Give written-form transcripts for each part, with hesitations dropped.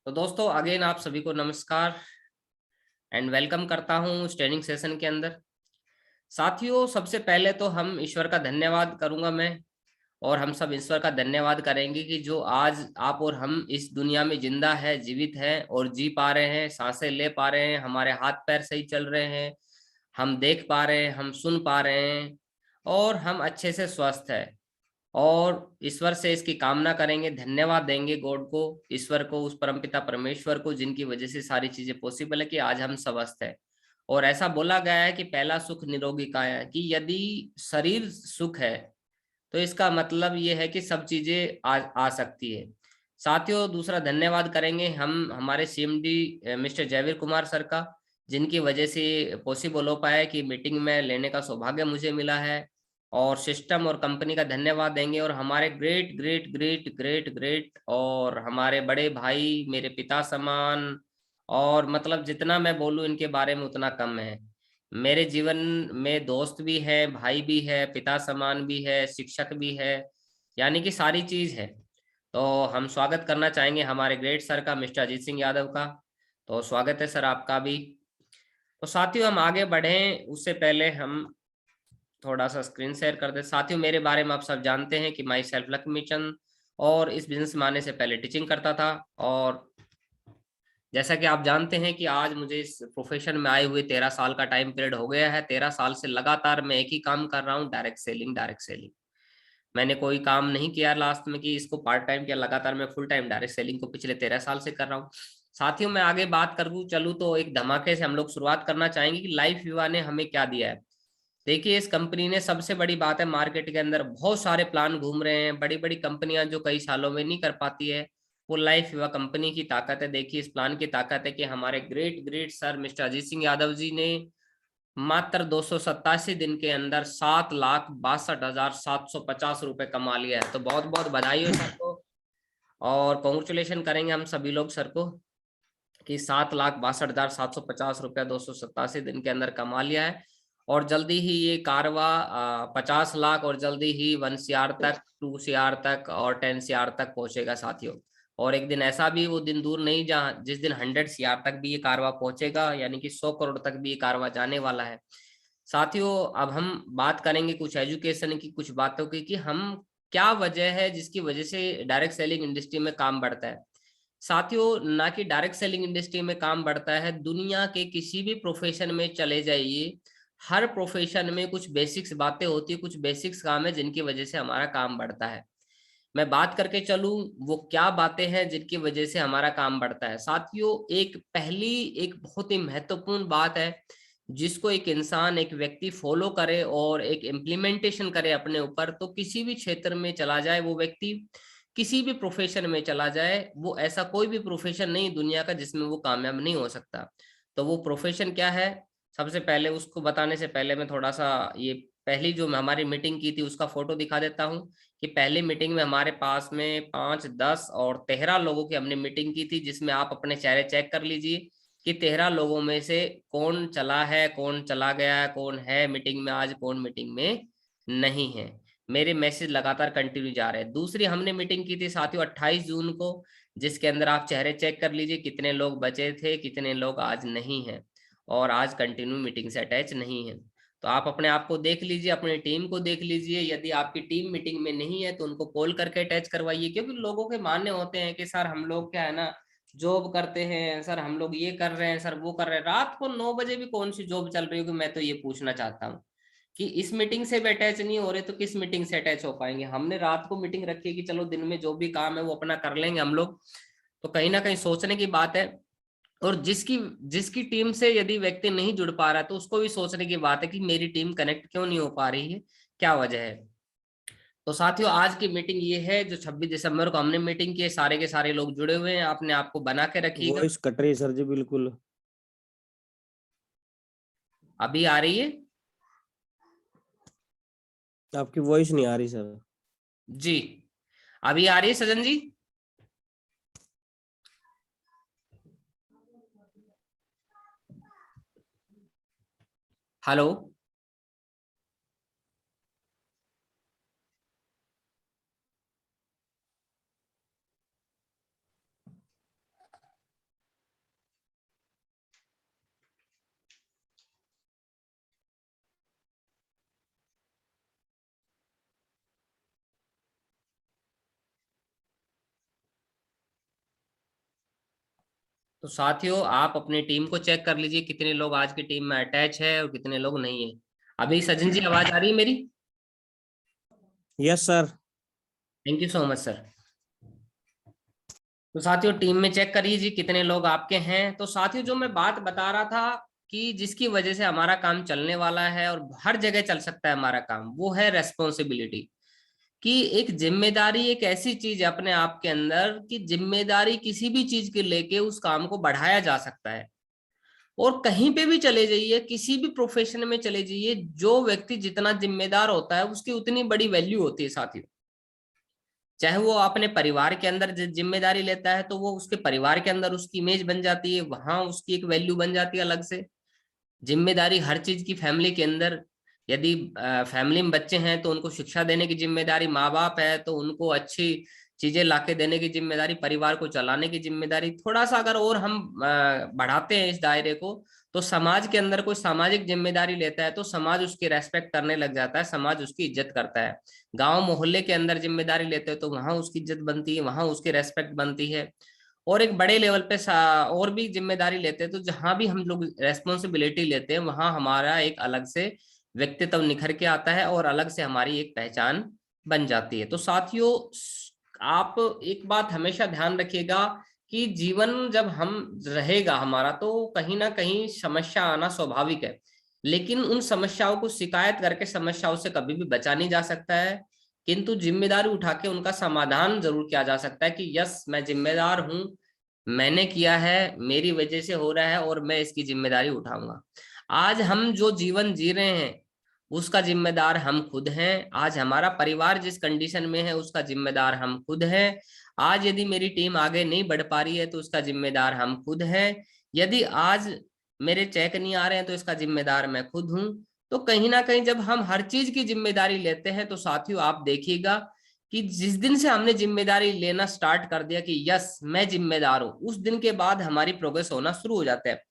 तो दोस्तों अगेन आप सभी को नमस्कार एंड वेलकम करता हूँ इस ट्रेनिंग सेशन के अंदर। साथियों, सबसे पहले तो हम ईश्वर का धन्यवाद करूंगा मैं, और हम सब ईश्वर का धन्यवाद करेंगे कि जो आज आप और हम इस दुनिया में जिंदा है, जीवित है और जी पा रहे हैं, सांसें ले पा रहे हैं, हमारे हाथ पैर सही चल रहे हैं, हम देख पा रहे हैं, हम सुन पा रहे हैं और हम अच्छे से स्वस्थ है। और ईश्वर से इसकी कामना करेंगे, धन्यवाद देंगे गॉड को, ईश्वर को, उस परमपिता परमेश्वर को जिनकी वजह से सारी चीजें पॉसिबल है कि आज हम स्वस्थ है। और ऐसा बोला गया है कि पहला सुख निरोगी काया, कि यदि शरीर सुख है तो इसका मतलब ये है कि सब चीजें आ सकती है। साथियों, दूसरा धन्यवाद करेंगे हम हमारे CMD mister Jaiveer Kumar sir का, जिनकी वजह से पॉसिबल हो पाया कि मीटिंग में लेने का सौभाग्य मुझे मिला है। और सिस्टम और कंपनी का धन्यवाद देंगे, और हमारे great great great great great और हमारे बड़े भाई, मेरे पिता समान, और मतलब जितना मैं बोलूं इनके बारे में उतना कम है। मेरे जीवन में दोस्त भी है, भाई भी है, पिता समान भी है, शिक्षक भी है, यानी कि सारी चीज है। तो हम स्वागत करना चाहेंगे हमारे ग्रेट सर का, मिस्टर अजीत सिंह यादव का। तो स्वागत है सर आपका भी। तो साथियों, हम आगे बढ़ें उससे पहले हम थोड़ा सा स्क्रीन शेयर कर दे। साथियों, मेरे बारे में आप सब जानते हैं कि माई सेल्फ लक्ष्मी चंद, और इस बिजनेस में आने से पहले टीचिंग करता था। और जैसा कि आप जानते हैं कि आज मुझे इस प्रोफेशन में आए हुए 13 साल का टाइम पीरियड हो गया है। 13 साल से लगातार मैं एक ही काम कर रहा हूँ, डायरेक्ट सेलिंग, डायरेक्ट सेलिंग। मैंने कोई काम नहीं किया लास्ट में कि इसको पार्ट टाइम किया, लगातार मैं फुल टाइम डायरेक्ट सेलिंग को पिछले 13 साल से कर रहा हूँ। साथियों, मैं आगे बात करूँ चलूँ तो एक धमाके से हम लोग शुरुआत करना चाहेंगे कि लाइफ विवा ने हमें क्या दिया है। देखिए, इस कंपनी ने, सबसे बड़ी बात है, मार्केट के अंदर बहुत सारे प्लान घूम रहे हैं, बड़ी बड़ी कंपनियां जो कई सालों में नहीं कर पाती है, वो लाइफ विवा कंपनी की ताकत है। देखिए, इस प्लान की ताकत है कि हमारे great great sir mister Ajit Singh Yadav ji ने मात्र 287 दिन के अंदर 7,62,750 रुपए कमा लिया है। तो बहुत बहुत बधाई हो सर को, और कॉन्ग्रेचुलेशन करेंगे हम सभी लोग सर को कि 7,62,750 रुपया 287 दिन के अंदर कमा लिया है। और जल्दी ही ये कारवा 50 लाख, और जल्दी ही 1 CR तक, 2 CR तक और 10 CR तक पहुंचेगा साथियों। और एक दिन ऐसा भी, वो दिन दूर नहीं जहाँ जिस दिन 100 CR तक भी ये कारवा पहुंचेगा, यानी कि 100 करोड़ तक भी ये कारवा जाने वाला है। साथियों, अब हम बात करेंगे कुछ एजुकेशन की, कुछ बातों की, कि हम क्या वजह है जिसकी वजह से डायरेक्ट सेलिंग इंडस्ट्री में काम बढ़ता है। साथियों, ना कि डायरेक्ट सेलिंग इंडस्ट्री में काम बढ़ता है, दुनिया के किसी भी प्रोफेशन में चले जाइए, हर प्रोफेशन में कुछ बेसिक्स बातें होती है, कुछ बेसिक्स काम है जिनकी वजह से हमारा काम बढ़ता है। मैं बात करके चलूं वो क्या बातें हैं जिनकी वजह से हमारा काम बढ़ता है। साथियों, एक बहुत ही महत्वपूर्ण बात है जिसको एक इंसान, एक व्यक्ति फॉलो करे और एक इम्प्लीमेंटेशन करे अपने ऊपर, तो किसी भी क्षेत्र में चला जाए वो व्यक्ति, किसी भी प्रोफेशन में चला जाए, वो ऐसा कोई भी प्रोफेशन नहीं दुनिया का जिसमें वो कामयाब नहीं हो सकता। तो वो प्रोफेशन क्या है, सबसे पहले उसको बताने से पहले मैं थोड़ा सा ये पहली जो हमारी मीटिंग की थी उसका फोटो दिखा देता हूँ। कि पहली मीटिंग में हमारे पास में 5, 10 और 13 लोगों की हमने मीटिंग की थी, जिसमें आप अपने चेहरे चेक कर लीजिए कि 13 लोगों में से कौन चला है, कौन चला गया है, कौन है मीटिंग में आज, कौन मीटिंग में नहीं है। मेरे मैसेज लगातार कंटिन्यू जा रहे हैं। दूसरी हमने मीटिंग की थी साथियों 28 जून को, जिसके अंदर आप चेहरे चेक कर लीजिए कितने लोग बचे थे, कितने लोग आज नहीं है और आज कंटिन्यू मीटिंग से अटैच नहीं है। तो आप अपने आप को देख लीजिए, अपनी टीम को देख लीजिए। यदि आपकी टीम मीटिंग में नहीं है तो उनको कॉल करके अटैच करवाइए, क्योंकि लोगों के मानने होते हैं कि सर हम लोग क्या है ना, जॉब करते हैं, सर हम लोग ये कर रहे हैं, सर वो कर रहे हैं। रात को 9 बजे भी कौन सी जॉब चल रही होगी, मैं तो ये पूछना चाहता हूँ कि इस मीटिंग से भी अटैच नहीं हो रहे तो किस मीटिंग से अटैच हो पाएंगे। हमने रात को मीटिंग रखी है कि चलो दिन में जो भी काम है वो अपना कर लेंगे हम लोग। तो कहीं ना कहीं सोचने की बात है। और जिसकी जिसकी टीम से यदि व्यक्ति नहीं जुड़ पा रहा है तो उसको भी सोचने की बात है कि मेरी टीम कनेक्ट क्यों नहीं हो पा रही है, क्या वजह है। तो साथियों, आज की मीटिंग ये है जो 26 दिसंबर को हमने मीटिंग की है। सारे के सारे लोग जुड़े हुए हैं, अपने आप को बना के रखिएगा। वॉइस कट रही है सर जी, बिल्कुल। अभी आ रही है? आपकी वॉइस नहीं आ रही सर। जी, अभी आ रही है सजन जी? हेलो? तो साथियों आप अपनी टीम को चेक कर लीजिए, कितने लोग आज की टीम में अटैच है और कितने लोग नहीं है। अभी सचिन जी आवाज आ रही है मेरी? Yes sir. Thank you so much sir. तो साथियों टीम में चेक करिए जी कितने लोग आपके हैं। तो साथियों जो मैं बात बता रहा था कि जिसकी वजह से हमारा काम चलने वाला है और हर जगह चल सकता है हमारा काम, वो है रेस्पॉन्सिबिलिटी। कि एक जिम्मेदारी एक ऐसी चीज है अपने आप के अंदर कि जिम्मेदारी किसी भी चीज के लेके उस काम को बढ़ाया जा सकता है। और कहीं पे भी चले जाइए, किसी भी प्रोफेशन में चले जाइए, जो व्यक्ति जितना जिम्मेदार होता है उसकी उतनी बड़ी वैल्यू होती है साथियों। चाहे वो अपने परिवार के अंदर जिम्मेदारी लेता है तो वो उसके परिवार के अंदर उसकी इमेज बन जाती है, वहां उसकी एक वैल्यू बन जाती है अलग से। जिम्मेदारी हर चीज की फैमिली के अंदर, यदि फैमिली में बच्चे हैं तो उनको शिक्षा देने की जिम्मेदारी, माँ बाप है तो उनको अच्छी चीजें लाके देने की जिम्मेदारी, परिवार को चलाने की जिम्मेदारी। थोड़ा सा अगर और हम बढ़ाते हैं इस दायरे को, तो समाज के अंदर कोई सामाजिक जिम्मेदारी लेता है तो समाज उसकी रेस्पेक्ट करने लग जाता है, समाज उसकी इज्जत करता है। गांव मोहल्ले के अंदर जिम्मेदारी लेते हैं तो वहां उसकी इज्जत बनती है, वहां उसकी रेस्पेक्ट बनती है। और एक बड़े लेवल पे और भी जिम्मेदारी लेते हैं तो जहां भी हम लोग रेस्पॉन्सिबिलिटी लेते हैं वहां हमारा एक अलग से व्यक्तित्व निखर के आता है और अलग से हमारी एक पहचान बन जाती है। तो साथियों आप एक बात हमेशा ध्यान रखिएगा कि जीवन जब हम रहेगा हमारा तो कहीं ना कहीं समस्या आना स्वाभाविक है, लेकिन उन समस्याओं को शिकायत करके समस्याओं से कभी भी बचा नहीं जा सकता है। किंतु जिम्मेदारी उठा के उनका समाधान जरूर किया जा सकता है कि यस मैं जिम्मेदार हूं, मैंने किया है, मेरी वजह से हो रहा है और मैं इसकी जिम्मेदारी उठाऊंगा। आज हम जो जीवन जी रहे हैं उसका जिम्मेदार हम खुद हैं। आज हमारा परिवार जिस कंडीशन में है उसका जिम्मेदार हम खुद हैं। आज यदि मेरी टीम आगे नहीं बढ़ पा रही है तो उसका जिम्मेदार हम खुद हैं। यदि आज मेरे चेक नहीं आ रहे हैं तो इसका जिम्मेदार मैं खुद हूं। तो कहीं ना कहीं जब हम हर चीज की जिम्मेदारी लेते हैं तो साथियों आप देखिएगा कि जिस दिन से हमने जिम्मेदारी लेना स्टार्ट कर दिया कि यस मैं जिम्मेदार हूं, उस दिन के बाद हमारी प्रोग्रेस होना शुरू हो जाता है।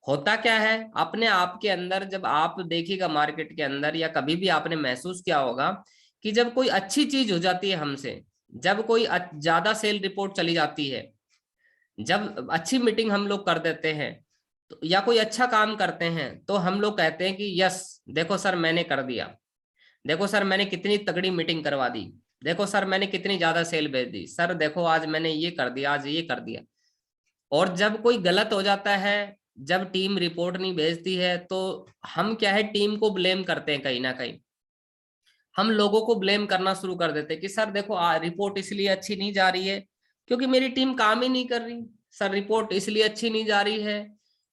होता क्या है अपने आप के अंदर, जब आप देखिएगा मार्केट के अंदर या कभी भी आपने महसूस किया होगा कि जब कोई अच्छी चीज हो जाती है हमसे, जब कोई ज्यादा सेल रिपोर्ट चली जाती है, जब अच्छी मीटिंग हम लोग कर देते हैं तो या कोई अच्छा काम करते हैं तो हम लोग कहते हैं कि यस देखो सर मैंने कर दिया, देखो सर मैंने कितनी तगड़ी मीटिंग करवा दी, देखो सर मैंने कितनी ज्यादा सेल भेज दी, सर देखो आज मैंने ये कर दिया, आज ये कर दिया। और जब कोई गलत हो जाता है, जब टीम रिपोर्ट नहीं भेजती है तो हम क्या है टीम को ब्लेम करते हैं, कहीं ना कहीं हम लोगों को ब्लेम करना शुरू कर देते हैं कि सर देखो रिपोर्ट इसलिए अच्छी नहीं जा रही है क्योंकि मेरी टीम काम ही नहीं कर रही। सर रिपोर्ट इसलिए अच्छी नहीं जा रही है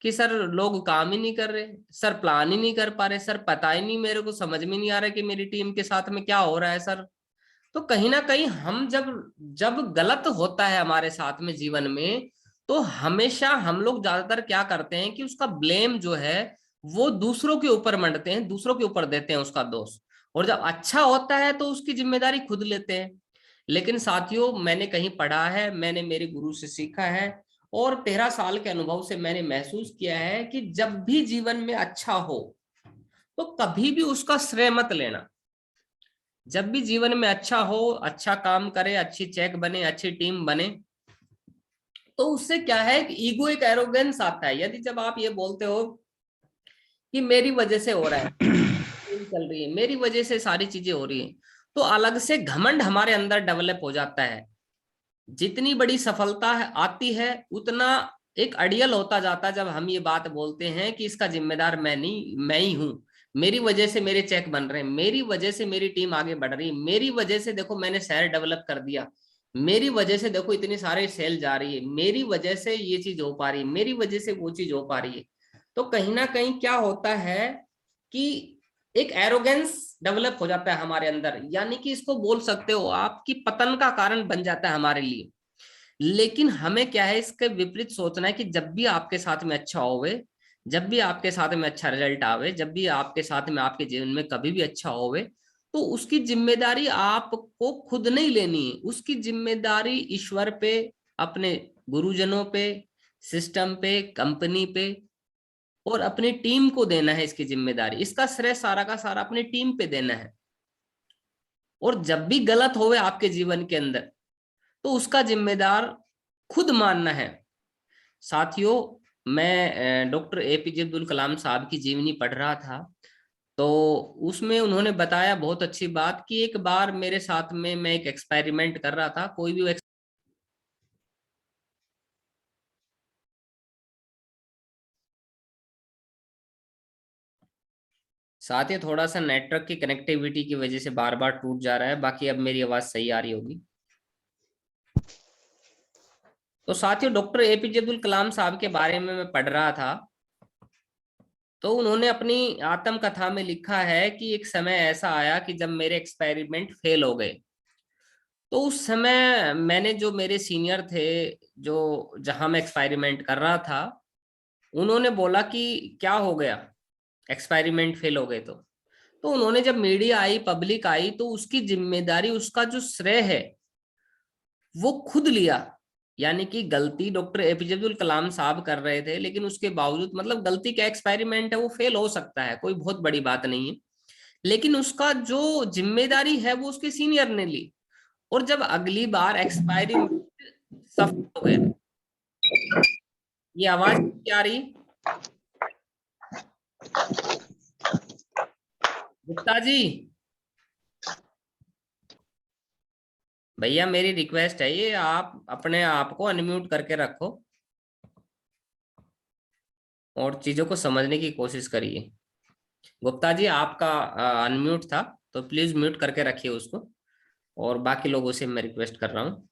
कि सर लोग काम ही नहीं कर रहे, सर प्लान ही नहीं कर पा रहे, सर पता ही नहीं, मेरे को समझ में नहीं आ रहा कि मेरी टीम के साथ में क्या हो रहा है सर। तो कहीं ना कहीं हम जब जब गलत होता है हमारे साथ में जीवन में, तो हमेशा हम लोग ज्यादातर क्या करते हैं कि उसका ब्लेम जो है वो दूसरों के ऊपर मंडते हैं, दूसरों के ऊपर देते हैं उसका दोष। और जब अच्छा होता है तो उसकी जिम्मेदारी खुद लेते हैं। लेकिन साथियों मैंने कहीं पढ़ा है, मैंने मेरे गुरु से सीखा है और 13 साल के अनुभव से मैंने महसूस किया है कि जब भी जीवन में अच्छा हो तो कभी भी उसका श्रेय मत लेना। जब भी जीवन में अच्छा हो, अच्छा काम करे, अच्छी चेक बने, अच्छी टीम बने, तो उससे क्या है कि ईगो एक एरोगेंस आता है। यदि जब आप ये बोलते हो कि मेरी वजह से हो रहा है, टीम चल रही है, मेरी वजह से सारी चीजें हो रही है, तो अलग से घमंड हमारे अंदर डेवलप हो जाता है। जितनी बड़ी सफलता है आती है उतना एक अड़ियल होता जाता है जब हम ये बात बोलते हैं कि इसका जिम्मेदार मैं नहीं, मैं ही हूं, मेरी वजह से मेरे चेक बन रहे हैं, मेरी वजह से मेरी टीम आगे बढ़ रही है, मेरी वजह से देखो मैंने शहर डेवलप कर दिया, मेरी वजह से देखो इतनी सारी सेल जा रही है, मेरी वजह से ये चीज हो पा रही है, मेरी वजह से वो चीज हो पा रही है। तो कहीं ना कहीं क्या होता है कि एक एरोगेंस डेवलप हो जाता है हमारे अंदर, यानी कि इसको बोल सकते हो आपकी पतन का कारण बन जाता है हमारे लिए। लेकिन हमें क्या है इसके विपरीत सोचना है कि जब भी आपके साथ में अच्छा होवे, जब भी आपके साथ में अच्छा रिजल्ट आवे, जब भी आपके साथ में आपके जीवन में कभी भी अच्छा होवे, तो उसकी जिम्मेदारी आपको खुद नहीं लेनी है, उसकी जिम्मेदारी ईश्वर पे, अपने गुरुजनों पे, सिस्टम पे, कंपनी पे और अपनी टीम को देना है इसकी जिम्मेदारी। इसका श्रेय सारा का सारा अपनी टीम पे देना है। और जब भी गलत होवे आपके जीवन के अंदर तो उसका जिम्मेदार खुद मानना है। साथियों, मैं डॉक्टर एपीजे अब्दुल कलाम साहब की जीवनी पढ़ रहा था, तो उसमें उन्होंने बताया बहुत अच्छी बात कि एक बार मेरे साथ में मैं एक एक्सपेरिमेंट कर रहा था। कोई भी साथ ही थोड़ा सा नेटवर्क की कनेक्टिविटी की वजह से बार बार टूट जा रहा है, बाकी अब मेरी आवाज सही आ रही होगी। तो साथियों, डॉक्टर एपीजे अब्दुल कलाम साहब के बारे में मैं पढ़ रहा था, तो उन्होंने अपनी आत्मकथा में लिखा है कि एक समय ऐसा आया कि जब मेरे एक्सपेरिमेंट फेल हो गए। तो उस समय मैंने, जो मेरे सीनियर थे, जो जहां मैं एक्सपेरिमेंट कर रहा था, उन्होंने बोला कि क्या हो गया, एक्सपेरिमेंट फेल हो गए। तो उन्होंने, जब मीडिया आई, पब्लिक आई, तो उसकी जिम्मेदारी, उसका जो श्रेय है वो खुद लिया। यानी कि गलती डॉक्टर एपीजे अब्दुल कलाम साहब कर रहे थे, लेकिन उसके बावजूद, मतलब गलती क्या, एक्सपेरिमेंट है, वो फेल हो सकता है, कोई बहुत बड़ी बात नहीं है, लेकिन उसका जो जिम्मेदारी है वो उसके सीनियर ने ली। और जब अगली बार एक्सपेरिमेंट सफल हो गया, ये आवाज क्या आ रही, गुप्ता जी? भैया मेरी रिक्वेस्ट है, ये आप अपने आप को अनम्यूट करके रखो और चीजों को समझने की कोशिश करिए। गुप्ता जी, आपका अनम्यूट था, तो प्लीज म्यूट करके रखिए उसको। और बाकी लोगों से मैं रिक्वेस्ट कर रहा हूँ,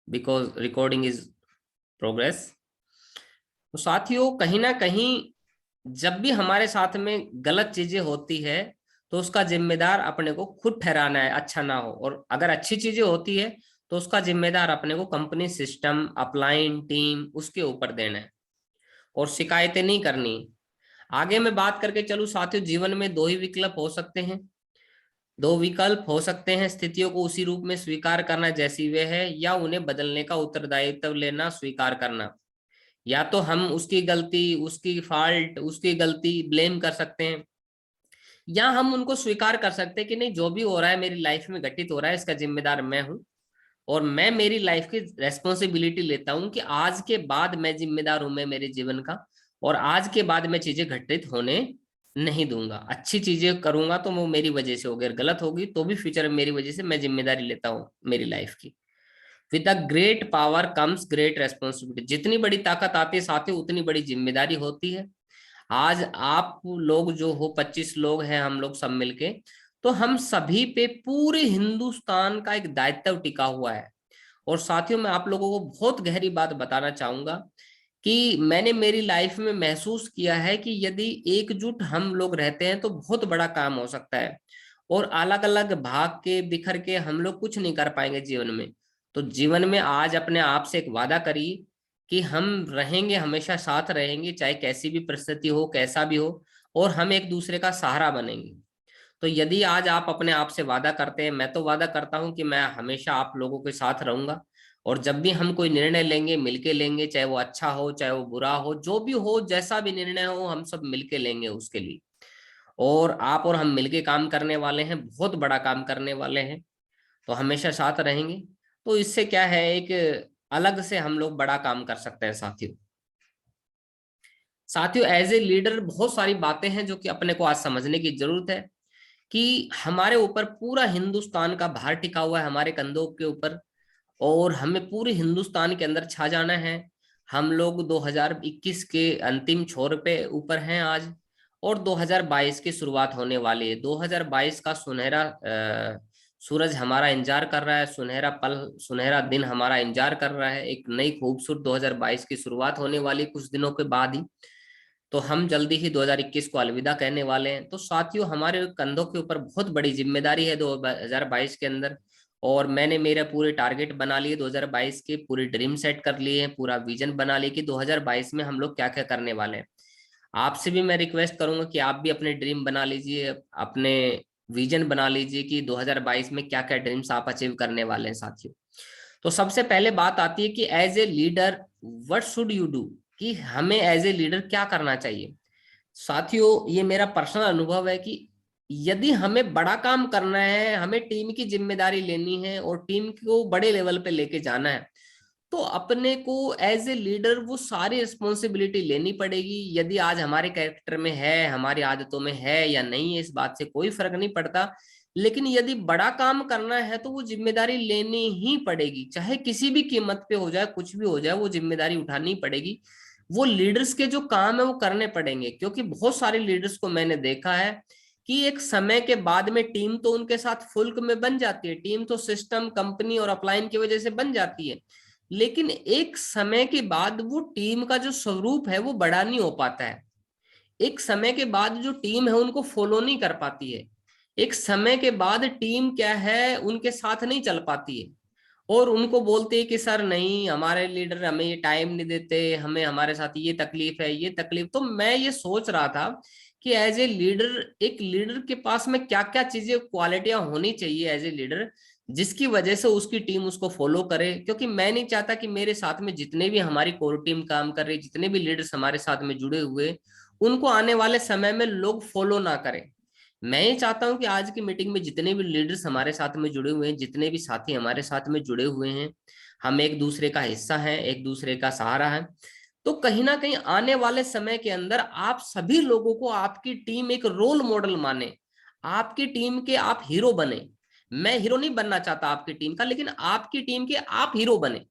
बिकॉज रिकॉर्डिंग इज प्रोग्रेस। तो साथियों, कहीं ना कहीं जब भी हमारे साथ में गलत चीजें होती है, तो उसका जिम्मेदार अपने को खुद ठहराना है, अच्छा ना हो। और अगर अच्छी चीजें होती है, तो उसका जिम्मेदार अपने को कंपनी, सिस्टम, अपलाइन, टीम, उसके ऊपर देना है, और शिकायतें नहीं करनी। आगे मैं बात करके चलूं साथियों, जीवन में दो ही विकल्प हो सकते हैं। दो विकल्प हो सकते हैं, स्थितियों को उसी रूप में स्वीकार करना जैसी वे है, या उन्हें बदलने का उत्तरदायित्व लेना, स्वीकार करना। या तो हम उसकी गलती, उसकी फॉल्ट, उसकी गलती ब्लेम कर सकते हैं, या हम उनको स्वीकार कर सकते हैं कि नहीं, जो भी हो रहा है मेरी लाइफ में घटित हो रहा है, इसका जिम्मेदार मैं हूं, और मैं मेरी लाइफ की रेस्पॉन्सिबिलिटी लेता हूं कि आज के बाद मैं जिम्मेदार हूं, मैं मेरे जीवन का, और आज के बाद मैं चीजें घटित होने नहीं दूंगा। अच्छी चीजें करूंगा तो वो मेरी वजह से होगी, अगर गलत होगी तो भी फ्यूचर में मेरी वजह से, मैं जिम्मेदारी लेता हूँ मेरी लाइफ की। With a great power comes great responsibility. जितनी बड़ी ताकत आती है साथ ही उतनी बड़ी जिम्मेदारी होती है। आज आप लोग जो हो, 25 लोग हैं हम लोग सब मिलके, तो हम सभी पे पूरे हिंदुस्तान का एक दायित्व टिका हुआ है। और साथियों, मैं आप लोगों को बहुत गहरी बात बताना चाहूंगा कि मैंने मेरी लाइफ में महसूस किया है कि यदि एकजुट हम लोग रहते हैं तो बहुत बड़ा काम हो सकता है। और अलग अलग भाग के, बिखर के हम लोग कुछ नहीं कर पाएंगे जीवन में। तो जीवन में आज अपने आप से एक वादा करिए कि हम रहेंगे, हमेशा साथ रहेंगे, चाहे कैसी भी परिस्थिति हो, कैसा भी हो, और हम एक दूसरे का सहारा बनेंगे। तो यदि आज आप अपने आप से वादा करते हैं, मैं तो वादा करता हूं कि मैं हमेशा आप लोगों के साथ रहूंगा। और जब भी हम कोई निर्णय लेंगे, मिलके लेंगे, चाहे वो अच्छा हो चाहे वो बुरा हो, जो भी हो, जैसा भी निर्णय हो, हम सब मिलके लेंगे उसके लिए। और आप और हम मिलके काम करने वाले हैं, बहुत बड़ा काम करने वाले हैं, तो हमेशा साथ रहेंगे। तो इससे क्या है, एक अलग से हम लोग बड़ा काम कर सकते हैं साथियों। साथियों, एज ए लीडर बहुत सारी बातें हैं जो कि अपने को आज समझने की जरूरत है, कि हमारे ऊपर पूरा हिंदुस्तान का भार टिका हुआ है, हमारे कंधों के ऊपर, और हमें पूरे हिंदुस्तान के अंदर छा जाना है। हम लोग 2021 के अंतिम छोर पे ऊपर हैं आज, और 2022 की शुरुआत होने वाली है। 2022 का सुनहरा सूरज हमारा इंतजार कर रहा है, सुनहरा पल, सुनहरा दिन हमारा इंतजार कर रहा है। एक नई खूबसूरत 2022 की शुरुआत होने वाली कुछ दिनों के बाद ही। तो हम जल्दी ही 2021 को अलविदा कहने वाले हैं। तो साथियों, हमारे कंधों के ऊपर बहुत बड़ी जिम्मेदारी है 2022 के अंदर। और मैंने मेरे पूरे टारगेट बना लिए 2022 के, पूरी ड्रीम सेट कर लिए हैं, पूरा विजन बना लिए कि 2022 में हम लोग क्या क्या करने वाले हैं। आपसे भी मैं रिक्वेस्ट करूंगा कि आप भी अपने ड्रीम बना लीजिए, अपने विजन बना लीजिए कि 2022 में क्या क्या ड्रीम्स आप अचीव करने वाले हैं साथियों। तो सबसे पहले बात आती है कि as a leader what should you do, कि हमें एज ए लीडर क्या करना चाहिए। साथियों, ये मेरा पर्सनल अनुभव है कि यदि हमें बड़ा काम करना है, हमें टीम की जिम्मेदारी लेनी है और टीम को बड़े लेवल पे लेके जाना है, तो अपने को एज ए लीडर वो सारी रिस्पॉन्सिबिलिटी लेनी पड़ेगी। यदि आज हमारे कैरेक्टर में है, हमारी आदतों में है या नहीं है, इस बात से कोई फर्क नहीं पड़ता, लेकिन यदि बड़ा काम करना है तो वो जिम्मेदारी लेनी ही पड़ेगी, चाहे किसी भी कीमत पे हो जाए, कुछ भी हो जाए, वो जिम्मेदारी उठानी पड़ेगी। वो लीडर्स के जो काम है वो करने पड़ेंगे, क्योंकि बहुत सारे लीडर्स को मैंने देखा है कि एक समय के बाद में टीम तो उनके साथ फुल्क में बन जाती है, टीम तो सिस्टम, कंपनी और अपलाइन की वजह से बन जाती है, लेकिन एक समय के बाद वो टीम का जो स्वरूप है वो बड़ा नहीं हो पाता है। एक समय के बाद जो टीम है उनको फॉलो नहीं कर पाती है। एक समय के बाद टीम क्या है, उनके साथ नहीं चल पाती है, और उनको बोलते हैं कि सर नहीं, हमारे लीडर हमें ये टाइम नहीं देते, हमें हमारे साथ ये तकलीफ है, ये तकलीफ। तो मैं ये सोच रहा था कि एज ए लीडर, एक लीडर के पास में क्या क्या चीजें, क्वालिटियां होनी चाहिए एज ए लीडर, जिसकी वजह से उसकी टीम उसको फॉलो करे। क्योंकि मैं नहीं चाहता कि मेरे साथ में जितने भी हमारी कोर टीम काम कर रही, जितने भी लीडर्स हमारे साथ में जुड़े हुए, उनको आने वाले समय में लोग फॉलो ना करें। मैं ये चाहता हूं कि आज की मीटिंग में जितने भी लीडर्स हमारे साथ में जुड़े हुए हैं, जितने भी साथी हमारे साथ में जुड़े हुए हैं, हम एक दूसरे का हिस्सा हैं, एक दूसरे का सहारा है। तो कहीं ना कहीं आने वाले समय के अंदर आप सभी लोगों को आपकी टीम एक रोल मॉडल माने, आपकी टीम के आप हीरो बने। मैं हीरो नहीं बनना चाहता आपकी टीम का, लेकिन आपकी टीम के आप हीरो बने।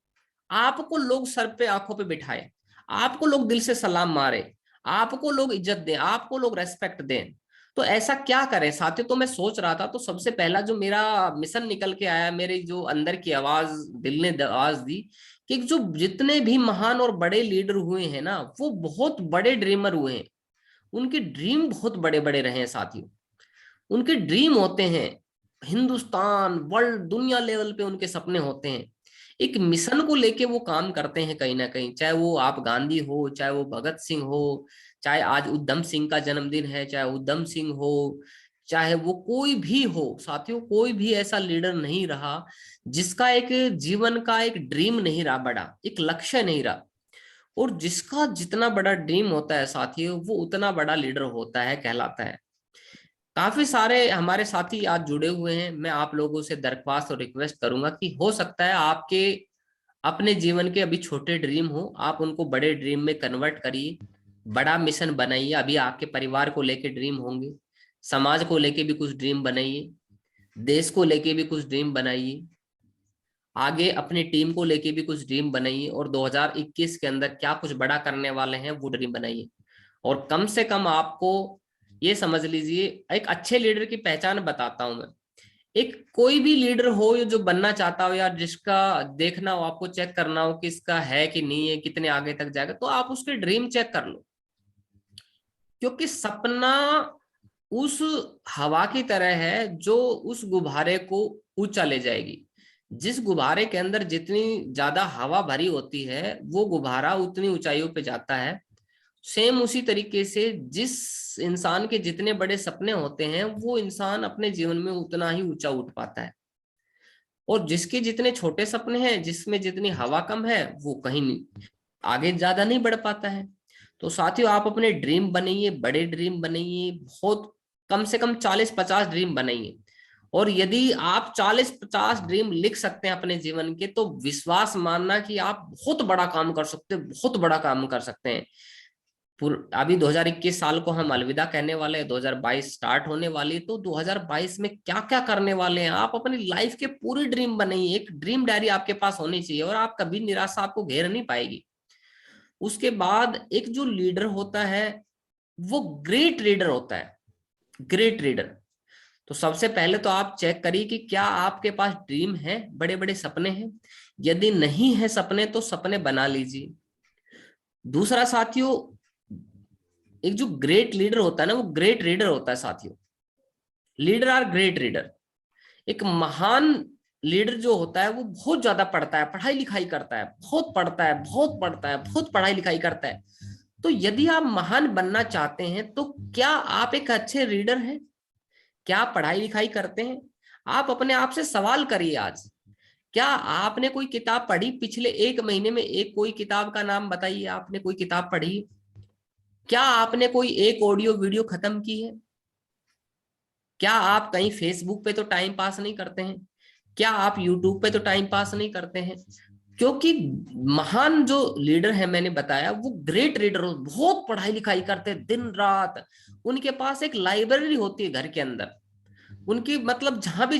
आपको लोग सर पे, आंखों पे बिठाए, आपको लोग दिल से सलाम मारे, आपको लोग इज्जत दें, आपको लोग रेस्पेक्ट दें। तो ऐसा क्या करें साथियों? तो मैं सोच रहा था, तो सबसे पहला जो मेरा मिशन निकल के आया, मेरे जो अंदर की आवाज, दिल ने आवाज दी कि जो जितने भी महान और बड़े लीडर हुए हैं ना, वो बहुत बड़े ड्रीमर हुए हैं। उनके ड्रीम बहुत बड़े बड़े रहे हैं साथियों। उनके ड्रीम होते हैं हिंदुस्तान, वर्ल्ड, दुनिया लेवल पे उनके सपने होते हैं। एक मिशन को लेके वो काम करते हैं कहीं ना कहीं, चाहे वो आप गांधी हो, चाहे वो भगत सिंह हो, चाहे आज उधम सिंह का जन्मदिन है, चाहे उधम सिंह हो, चाहे वो कोई भी हो साथियों, कोई भी ऐसा लीडर नहीं रहा जिसका एक जीवन का एक ड्रीम नहीं रहा, बड़ा एक लक्ष्य नहीं रहा। और जिसका जितना बड़ा ड्रीम होता है साथियों, वो उतना बड़ा लीडर होता है, कहलाता है। काफी सारे हमारे साथी आज जुड़े हुए हैं। मैं आप लोगों से दरख्वास्त और रिक्वेस्ट करूंगा कि हो सकता है आपके अपने जीवन के अभी छोटे ड्रीम हो, आप उनको बड़े ड्रीम में कन्वर्ट करिए, बड़ा मिशन बनाइए। अभी आपके परिवार को लेके ड्रीम होंगे, समाज को लेके भी कुछ ड्रीम बनाइए, देश को लेके भी कुछ ड्रीम बनाइए, आगे अपनी टीम को लेके भी कुछ ड्रीम बनाइए, और 2021 के अंदर क्या कुछ बड़ा करने वाले हैं वो ड्रीम बनाइए। और कम से कम आपको ये समझ लीजिए, एक अच्छे लीडर की पहचान बताता हूं मैं। एक कोई भी लीडर हो जो बनना चाहता हो, या जिसका देखना हो, आपको चेक करना हो कि इसका है कि नहीं है, कितने आगे तक जाएगा, तो आप उसके ड्रीम चेक कर लो। क्योंकि सपना उस हवा की तरह है जो उस गुब्बारे को ऊंचा ले जाएगी। जिस गुब्बारे के अंदर जितनी ज्यादा हवा भरी होती है, वो गुब्बारा उतनी ऊंचाइयों पे जाता है। सेम उसी तरीके से जिस इंसान के जितने बड़े सपने होते हैं, वो इंसान अपने जीवन में उतना ही ऊंचा उठ पाता है। और जिसके जितने छोटे सपने हैं, जिसमें जितनी हवा कम है, वो कहीं नहीं आगे ज्यादा नहीं बढ़ पाता है। तो साथियों, आप अपने ड्रीम बनाइए, बड़े ड्रीम बनाइए, बहुत कम से कम 40-50 ड्रीम बनाइए। और यदि आप 40-50 ड्रीम लिख सकते हैं अपने जीवन के, तो विश्वास मानना कि आप बहुत बड़ा काम कर सकते हैं, बहुत बड़ा काम कर सकते हैं। अभी 2021 साल को हम अलविदा कहने वाले हैं, 2022 स्टार्ट होने वाली है। तो 2022 में क्या क्या करने वाले हैं, आप अपनी लाइफ के पूरी ड्रीम बनाइए। एक ड्रीम डायरी आपके पास होनी चाहिए, और आप कभी निराशा आपको घेर नहीं पाएगी। उसके बाद एक जो लीडर होता है, वो ग्रेट लीडर होता है, ग्रेट लीडर। तो सबसे पहले तो आप चेक करिए कि क्या आपके पास ड्रीम है, बड़े बड़े सपने हैं। यदि नहीं है सपने, तो सपने बना लीजिए। दूसरा साथियों, एक जो ग्रेट लीडर होता है ना, वो ग्रेट रीडर होता है साथियों। Leader are great reader. एक महान लीडर जो होता है, वो बहुत ज्यादा पढ़ता है, पढ़ाई लिखाई करता है, बहुत पढ़ता है, बहुत पढ़ता है, बहुत पढ़ाई लिखाई करता है। तो यदि आप महान बनना चाहते हैं, तो क्या आप एक अच्छे रीडर हैं? क्या आप पढ़ाई लिखाई करते हैं? आप अपने आप से सवाल करिए आज। क्या आपने कोई किताब पढ़ी पिछले 1 महीने में? एक कोई किताब का नाम बताइए, आपने कोई किताब पढ़ी? क्या आपने कोई एक ऑडियो वीडियो खत्म की है? क्या आप कहीं फेसबुक पे तो टाइम पास नहीं करते हैं? क्या आप यूट्यूब पे तो टाइम पास नहीं करते हैं? क्योंकि महान जो लीडर है, मैंने बताया, वो ग्रेट रीडर, बहुत पढ़ाई लिखाई करते दिन रात, उनके पास एक लाइब्रेरी होती है घर के अंदर, उनकी मतलब जहां भी